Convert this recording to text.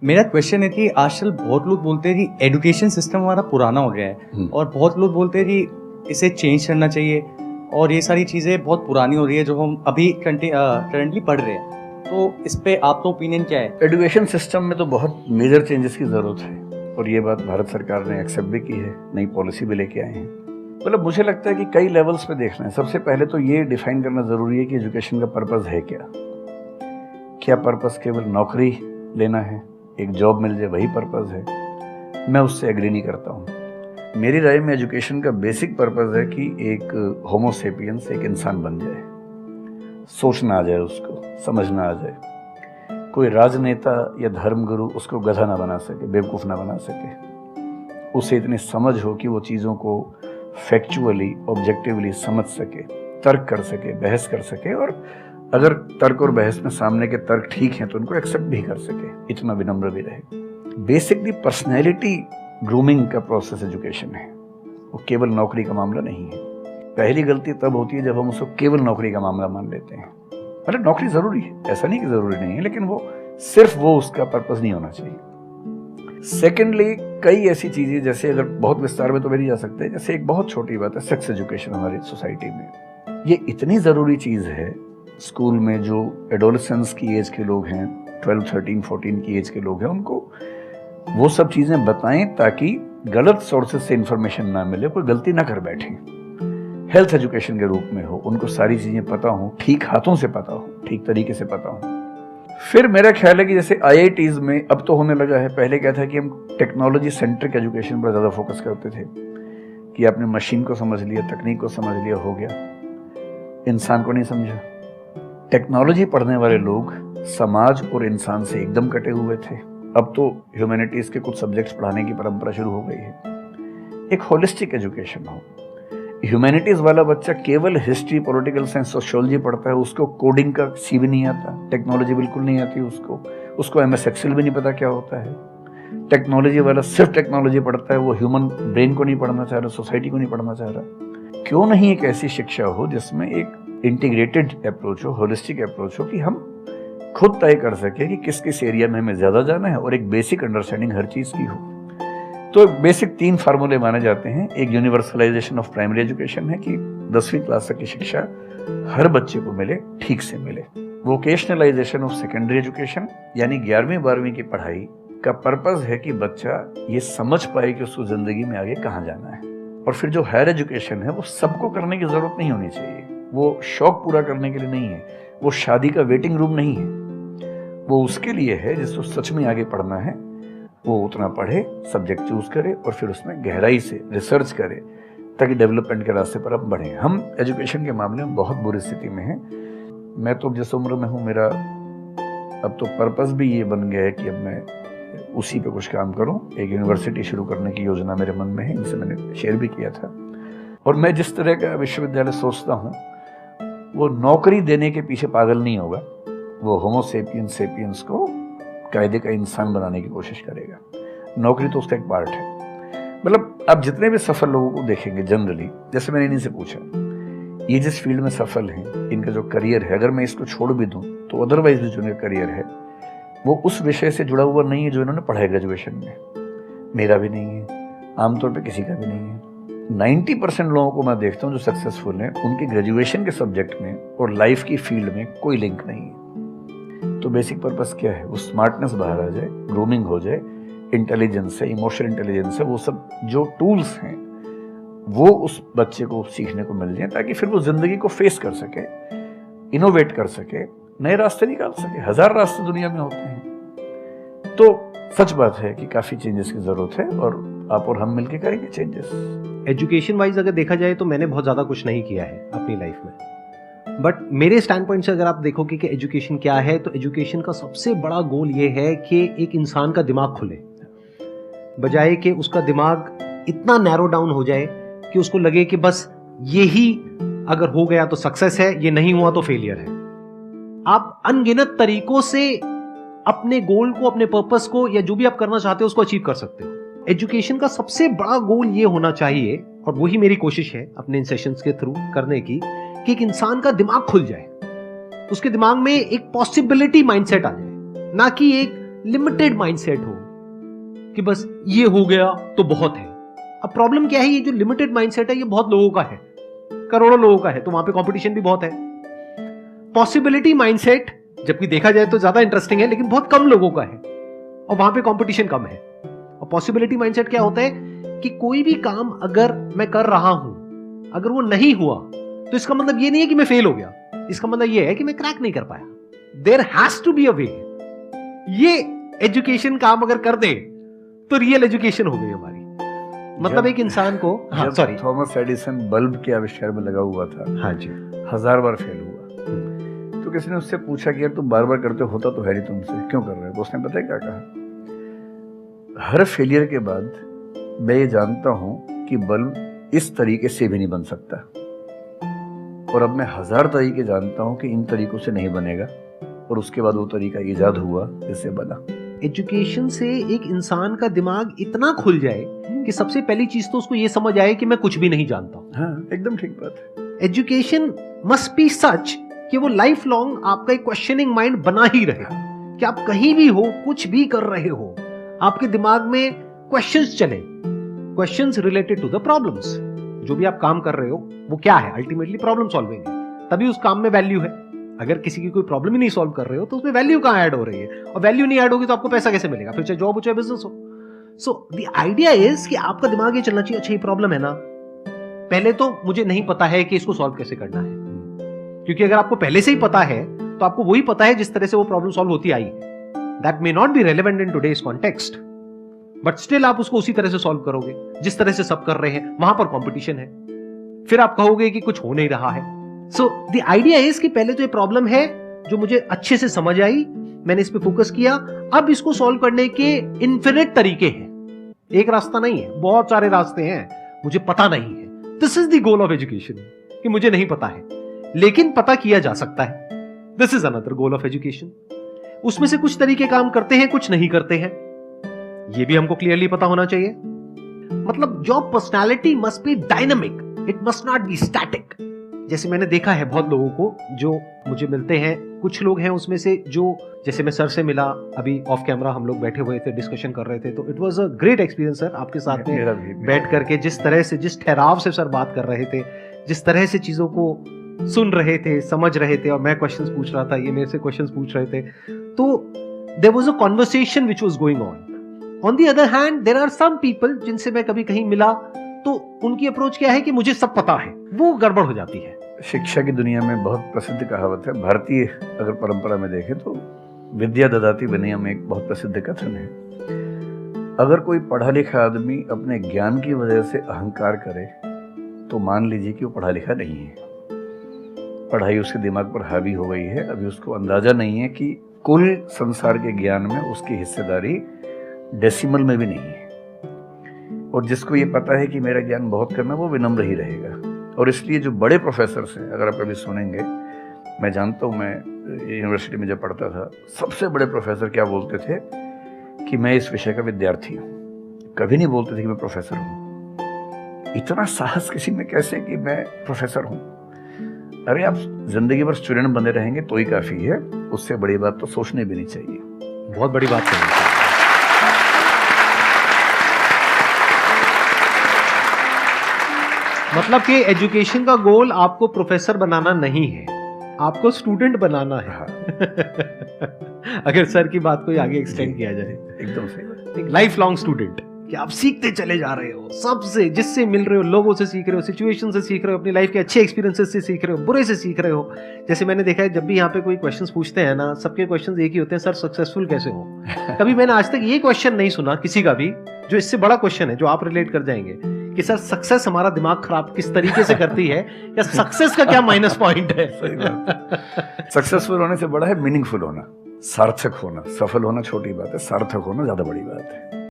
मेरा क्वेश्चन है कि आजकल बहुत लोग बोलते हैं कि एजुकेशन सिस्टम हमारा पुराना हो गया है और बहुत लोग बोलते हैं कि इसे चेंज करना चाहिए और ये सारी चीज़ें बहुत पुरानी हो रही है जो हम अभी करंटली पढ़ रहे हैं। तो इस पे आपका ओपिनियन क्या है? एजुकेशन सिस्टम में तो बहुत मेजर चेंजेस की ज़रूरत है और ये बात भारत सरकार ने एक्सेप्ट भी की है, नई पॉलिसी भी लेके आए हैं। मतलब मुझे लगता है कि कई लेवल्स पे देखना है। सबसे पहले तो ये डिफाइन करना ज़रूरी है कि एजुकेशन का पर्पस है क्या पर्पस केवल नौकरी लेना है, एक जॉब मिल जाए वही पर्पस है? मैं उससे एग्री नहीं करता हूँ। मेरी राय में एजुकेशन का बेसिक पर्पस है कि एक होमो सेपियंस एक इंसान बन जाए, सोचना आ जाए, उसको समझना आ जाए। कोई राजनेता या धर्मगुरु उसको गधा ना बना सके, बेवकूफ़ ना बना सके। उसे इतनी समझ हो कि वो चीज़ों को फैक्चुअली ऑब्जेक्टिवली समझ सके, तर्क कर सके, बहस कर सके और अगर तर्क और बहस में सामने के तर्क ठीक हैं तो उनको एक्सेप्ट भी कर सके, इतना विनम्र भी रहे। बेसिकली पर्सनैलिटी ग्रूमिंग का प्रोसेस एजुकेशन है, वो केवल नौकरी का मामला नहीं है। पहली गलती तब होती है जब हम उसको केवल नौकरी का मामला मान लेते हैं। मतलब नौकरी ज़रूरी है, ऐसा नहीं कि ज़रूरी नहीं है, लेकिन वो सिर्फ वो उसका पर्पस नहीं होना चाहिए। सेकेंडली कई ऐसी चीज़ें, जैसे अगर बहुत विस्तार में तो मेरी जा सकते हैं, जैसे एक बहुत छोटी बात है सेक्स एजुकेशन हमारी सोसाइटी में। ये इतनी ज़रूरी चीज़ है। स्कूल में जो एडोलेसेंस की एज के लोग हैं, 12, 13, 14 की एज के लोग हैं, उनको वो सब चीज़ें बताएं ताकि गलत सोर्सेज से इंफॉर्मेशन ना मिले, कोई गलती ना कर बैठे। हेल्थ एजुकेशन के रूप में हो, उनको सारी चीज़ें पता हो, ठीक हाथों से पता हो, ठीक तरीके से पता हो। फिर मेरा ख्याल है कि जैसे IITs में अब तो होने लगा है, पहले क्या था कि हम टेक्नोलॉजी सेंट्रिक एजुकेशन पर ज़्यादा फोकस करते थे कि आपने मशीन को समझ लिया, तकनीक को समझ लिया, हो गया, इंसान को नहीं समझा। टेक्नोलॉजी पढ़ने वाले लोग समाज और इंसान से एकदम कटे हुए थे। अब तो ह्यूमैनिटीज़ के कुछ सब्जेक्ट्स पढ़ाने की परंपरा शुरू हो गई है। एक होलिस्टिक एजुकेशन हो। ह्यूमैनिटीज़ वाला बच्चा केवल हिस्ट्री, पॉलिटिकल साइंस, सोशियोलॉजी पढ़ता है, उसको कोडिंग का सी भी नहीं आता, टेक्नोलॉजी बिल्कुल नहीं आती उसको MS एक्सेल भी नहीं पता क्या होता है। टेक्नोलॉजी वाला सिर्फ टेक्नोलॉजी पढ़ता है, वो ह्यूमन ब्रेन को नहीं पढ़ना चाह रहा, सोसाइटी को नहीं पढ़ना चाह रहा। क्यों नहीं एक ऐसी शिक्षा हो जिसमें एक इंटीग्रेटेड अप्रोच हो, होलिस्टिक अप्रोच हो, कि हम खुद तय कर सके कि किस किस एरिया में हमें ज़्यादा जाना है और एक बेसिक अंडरस्टैंडिंग हर चीज़ की हो। तो बेसिक 3 फार्मूले माने जाते हैं। एक यूनिवर्सलाइजेशन ऑफ प्राइमरी एजुकेशन है कि 10वीं क्लास तक की शिक्षा हर बच्चे को मिले, ठीक से मिले। वोकेशनलाइजेशन ऑफ सेकेंडरी एजुकेशन, यानी 11वीं 12वीं की पढ़ाई का पर्पस है कि बच्चा ये समझ पाए कि उसको ज़िंदगी में आगे कहाँ जाना है। और फिर जो हायर एजुकेशन है वो सबको करने की ज़रूरत नहीं होनी चाहिए, वो शौक पूरा करने के लिए नहीं है, वो शादी का वेटिंग रूम नहीं है, वो उसके लिए है जिसको सच में आगे पढ़ना है। वो उतना पढ़े, सब्जेक्ट चूज करे और फिर उसमें गहराई से रिसर्च करे ताकि डेवलपमेंट के रास्ते पर अब बढ़े। हम एजुकेशन के मामले में बहुत बुरी स्थिति में हैं। मैं तो जिस उम्र में हूँ, मेरा अब तो पर्पस भी ये बन गया है कि अब मैं उसी पे कुछ काम करूँ। एक यूनिवर्सिटी शुरू करने की योजना मेरे मन में है, इनसे मैंने शेयर भी किया था। और मैं जिस तरह का विश्वविद्यालय सोचता हूँ वो नौकरी देने के पीछे पागल नहीं होगा, वो होमो सेपियंस को कायदे का इंसान बनाने की कोशिश करेगा। नौकरी तो उसका एक पार्ट है। मतलब आप जितने भी सफल लोगों को देखेंगे जनरली, जैसे मैंने इन्हीं से पूछा, ये जिस फील्ड में सफल हैं, इनका जो करियर है, अगर मैं इसको छोड़ भी दूं तो अदरवाइज भी जो इनका करियर है वो उस विषय से जुड़ा हुआ नहीं है जो इन्होंने पढ़ा है ग्रेजुएशन में। मेरा भी नहीं है, आमतौर पर किसी का भी नहीं है। 90% लोगों को मैं देखता हूँ जो सक्सेसफुल हैं, उनके ग्रेजुएशन के सब्जेक्ट में और लाइफ की फील्ड में कोई लिंक नहीं है। तो बेसिक पर्पस क्या है? वो स्मार्टनेस बाहर आ जाए, ग्रूमिंग हो जाए, इंटेलिजेंस है, इमोशनल इंटेलिजेंस है, वो सब जो टूल्स हैं वो उस बच्चे को सीखने को मिल जाए ताकि फिर वो जिंदगी को फेस कर सके, इनोवेट कर सके, नए रास्ते निकाल सके। 1000 रास्ते दुनिया में होते हैं। तो सच बात है कि काफी चेंजेस की जरूरत है और आप और हम मिलकर करेंगे चेंजेस। एजुकेशन वाइज अगर देखा जाए तो मैंने बहुत ज़्यादा कुछ नहीं किया है अपनी लाइफ में, बट मेरे स्टैंड पॉइंट से अगर आप देखोगे कि एजुकेशन क्या है, तो एजुकेशन का सबसे बड़ा गोल ये है कि एक इंसान का दिमाग खुले, बजाय कि उसका दिमाग इतना नैरो डाउन हो जाए कि उसको लगे कि बस यही अगर हो गया तो सक्सेस है, ये नहीं हुआ तो फेलियर है। आप अनगिनत तरीकों से अपने गोल को, अपने पर्पस को, या जो भी आप करना चाहते हो उसको अचीव कर सकते हो। एजुकेशन का सबसे बड़ा गोल ये होना चाहिए, और वही मेरी कोशिश है अपने इन सेशंस के थ्रू करने की, कि एक इंसान का दिमाग खुल जाए, उसके दिमाग में एक पॉसिबिलिटी माइंडसेट आ जाए, ना कि एक लिमिटेड माइंडसेट हो कि बस ये हो गया तो बहुत है। अब प्रॉब्लम क्या है, ये जो लिमिटेड माइंडसेट है ये बहुत लोगों का है, करोड़ों लोगों का है, तो वहां पे कंपटीशन भी बहुत है। पॉसिबिलिटी माइंडसेट जबकि देखा जाए तो ज्यादा इंटरेस्टिंग है, लेकिन बहुत कम लोगों का है और वहां पे कंपटीशन कम है। और पॉसिबिलिटी माइंडसेट क्या होता है कि कोई भी काम अगर मैं कर रहा हूं, अगर वो नहीं हुआ तो इसका मतलब ये नहीं है कि मैं फेल हो गया, इसका मतलब ये है कि मैं क्रैक नहीं कर पाया। There has to be a way. ये एजुकेशन काम अगर कर दे तो रियल एजुकेशन हो गई हमारी। मतलब एक इंसान को, हाँ सॉरी, थॉमस एडिसन बल्ब के आविष्कार में लगा हुआ था, हाँ जी, 1000 बार फेल हुआ। तो किसी ने उससे पूछा कि यार तुम बार बार करते होता तो है नहीं तुमसे, क्यों कर रहे हो? तो उसने पता है क्या कहा, हर फेलियर के बाद मैं ये जानता हूं कि बल्ब इस तरीके से भी नहीं बन सकता, और अब मैं 1000 तरीके जानता हूं कि इन तरीकों से नहीं बनेगा, और उसके बाद वो तरीका ईजाद हुआ जिससे बना। एजुकेशन से एक इंसान का दिमाग इतना खुल जाए कि सबसे पहली चीज तो उसको ये समझ आए कि मैं कुछ भी नहीं जानता हूं। हाँ, एकदम ठीक बात है। एजुकेशन मस्ट बी सच कि वो लाइफ लॉन्ग आपका एक क्वेश्चनिंग माइंड बना ही रहे, कि आप कहीं भी हो, कुछ भी कर रहे हो, आपके दिमाग में क्वेश्चंस चले, questions related to the problems. जो भी आप काम कर रहे हो वो क्या है, अल्टीमेटली प्रॉब्लम सॉल्विंग है, तभी उस काम में वैल्यू है। अगर किसी की कोई प्रॉब्लम ही नहीं सॉल्व कर रहे हो तो उसमें वैल्यू कहां ऐड हो रही है, और वैल्यू नहीं ऐड होगी तो आपको पैसा कैसे मिलेगा, फिर चाहे जॉब हो चाहे बिजनेस हो। सो द आइडिया इज कि आपका दिमाग ये चलना चाहिए, अच्छा ये प्रॉब्लम है ना, पहले तो मुझे नहीं पता है कि इसको सॉल्व कैसे करना है, क्योंकि अगर आपको पहले से ही पता है तो आपको वही पता है जिस तरह से वो प्रॉब्लम सॉल्व होती आई है। That may not be relevant in today's context, but still आप उसको उसी तरह से सॉल्व करोगे जिस तरह से सब कर रहे हैं। वहां पर कंपटीशन है, फिर आप कहोगे कि कुछ हो नहीं रहा है। सो द आइडिया इज कि पहले तो ये प्रॉब्लम है जो मुझे अच्छे से समझ आई, मैंने इस पे फोकस किया, अब इसको सॉल्व करने के इन्फिनिट तरीके हैं, एक रास्ता नहीं है, बहुत सारे रास्ते हैं, मुझे पता नहीं है। This is the goal of education, कि मुझे नहीं पता है लेकिन पता किया जा सकता है। This is another goal of education. उसमें से कुछ तरीके काम करते हैं, कुछ नहीं करते हैं, ये भी हमको क्लियरली पता होना चाहिए। मतलब your personality must be dynamic, it must not be static. जैसे मैंने देखा है बहुत लोगों को जो मुझे मिलते हैं, कुछ लोग हैं उसमें से जो, जैसे मैं सर से मिला अभी ऑफ कैमरा, हम लोग बैठे हुए थे, डिस्कशन कर रहे थे, तो it was a great experience sir, आपके साथ में बैठ करके जिस तरह से, जिस ठहराव से सर बात कर रहे थे, जिस तरह से चीजों को सुन रहे थे, समझ रहे थे, और मैं क्वेश्चंस पूछ रहा था, ये मेरे से क्वेश्चंस पूछ रहे थे, तो there was a conversation which was going on. On the other hand there are some people जिनसे मैं कभी कहीं मिला तो उनकी अप्रोच क्या है कि मुझे सब पता है, वो गड़बड़ हो जाती है। शिक्षा की दुनिया में बहुत प्रसिद्ध कहावत है, भारतीय अगर परंपरा में देखें तो विद्या ददाति विनयम में एक बहुत प्रसिद्ध कथन है। अगर कोई पढ़ा लिखा आदमी अपने ज्ञान की वजह से अहंकार करे तो मान लीजिए कि वो पढ़ा लिखा नहीं है, पढ़ाई उसके दिमाग पर हावी हो गई है, अभी उसको अंदाजा नहीं है कि कुल संसार के ज्ञान में उसकी हिस्सेदारी डेसिमल में भी नहीं है। और जिसको ये पता है कि मेरा ज्ञान बहुत करना, वो विनम्र ही रहेगा। और इसलिए जो बड़े प्रोफेसर हैं, अगर आप अभी सुनेंगे, मैं जानता हूँ, मैं यूनिवर्सिटी में जब पढ़ता था, सबसे बड़े प्रोफेसर क्या बोलते थे कि मैं इस विषय का विद्यार्थी हूँ, कभी नहीं बोलते थे कि मैं प्रोफेसर हूँ। इतना साहस किसी में कैसे कि मैं प्रोफेसर हूँ? अरे आप जिंदगी भर स्टूडेंट बने रहेंगे तो ही काफ़ी है, उससे बड़ी बात तो सोचने भी नहीं चाहिए। बहुत बड़ी बात है। मतलब कि एजुकेशन का गोल आपको प्रोफेसर बनाना नहीं है, आपको स्टूडेंट बनाना है। अगर सर की बात को आगे एक्सटेंड किया जाए, एकदम सही, लाइफ लॉन्ग स्टूडेंट, कि आप सीखते चले जा रहे हो, सबसे, जिससे मिल रहे हो, लोगों से सीख रहे हो, सिचुएशन से सीख रहे हो, अपनी लाइफ के अच्छे एक्सपीरियंसेस से सीख रहे हो, बुरे से सीख रहे हो। जैसे मैंने देखा है, जब भी यहाँ पे कोई क्वेश्चंस पूछते हैं ना, सबके क्वेश्चंस एक ही होते हैं, सर सक्सेसफुल कैसे हो। कभी मैंने आज तक ये क्वेश्चन नहीं सुना किसी का भी जो इससे बड़ा क्वेश्चन है, जो आप रिलेट कर जाएंगे कि सर सक्सेस हमारा दिमाग खराब किस तरीके से करती है, या सक्सेस का क्या माइनस पॉइंट है। सही बात। सक्सेसफुल होने से बड़ा है मीनिंगफुल होना, सार्थक होना। सफल होना छोटी बात है, सार्थक होना ज्यादा बड़ी बात है।